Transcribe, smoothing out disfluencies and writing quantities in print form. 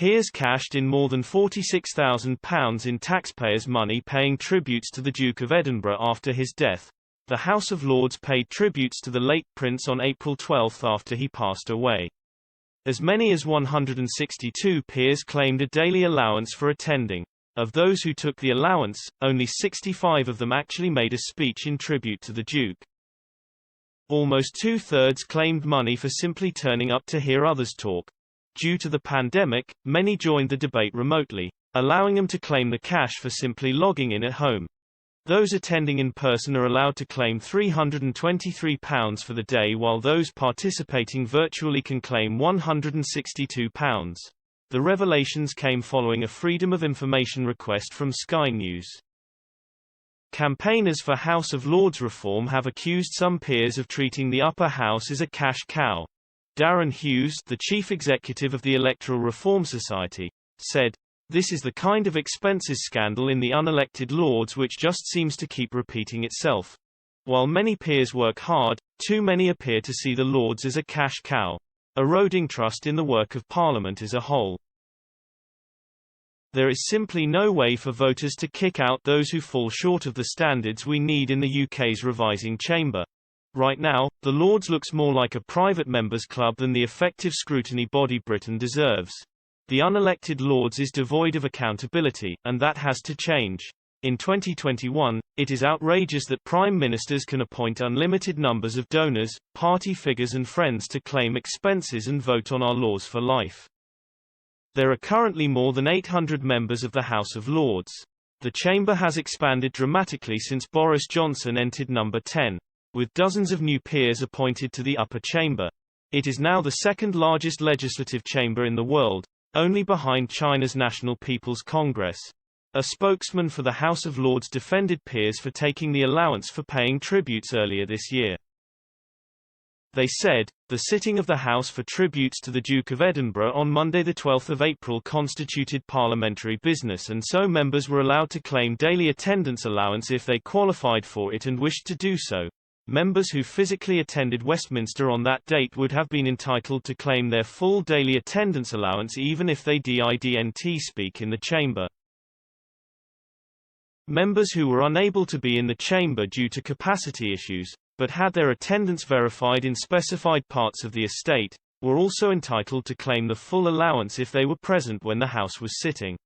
Peers cashed in more than £46,000 in taxpayers' money paying tributes to the Duke of Edinburgh after his death. The House of Lords paid tributes to the late Prince on April 12 after he passed away. As many as 162 peers claimed a daily allowance for attending. Of those who took the allowance, only 65 of them actually made a speech in tribute to the Duke. Almost two-thirds claimed money for simply turning up to hear others talk. Due to the pandemic, many joined the debate remotely, allowing them to claim the cash for simply logging in at home. Those attending in person are allowed to claim £323 for the day, while those participating virtually can claim £162. The revelations came following a Freedom of Information request from Sky News. Campaigners for House of Lords reform have accused some peers of treating the upper house as a cash cow. Darren Hughes, the chief executive of the Electoral Reform Society, said, "This is the kind of expenses scandal in the unelected Lords which just seems to keep repeating itself. While many peers work hard, too many appear to see the Lords as a cash cow, eroding trust in the work of Parliament as a whole. There is simply no way for voters to kick out those who fall short of the standards we need in the UK's revising chamber. Right now, the Lords looks more like a private members' club than the effective scrutiny body Britain deserves. The unelected Lords is devoid of accountability, and that has to change. In 2021, it is outrageous that Prime Ministers can appoint unlimited numbers of donors, party figures and friends to claim expenses and vote on our laws for life. There are currently more than 800 members of the House of Lords. The chamber has expanded dramatically since Boris Johnson entered number 10, with dozens of new peers appointed to the upper chamber. It is now the second largest legislative chamber in the world, only behind China's National People's Congress. A spokesman for the House of Lords defended peers for taking the allowance for paying tributes earlier this year. They said, "The sitting of the House for tributes to the Duke of Edinburgh on Monday 12 April constituted parliamentary business, and so members were allowed to claim daily attendance allowance if they qualified for it and wished to do so. Members who physically attended Westminster on that date would have been entitled to claim their full daily attendance allowance even if they didn't speak in the chamber. Members who were unable to be in the chamber due to capacity issues, but had their attendance verified in specified parts of the estate, were also entitled to claim the full allowance if they were present when the House was sitting.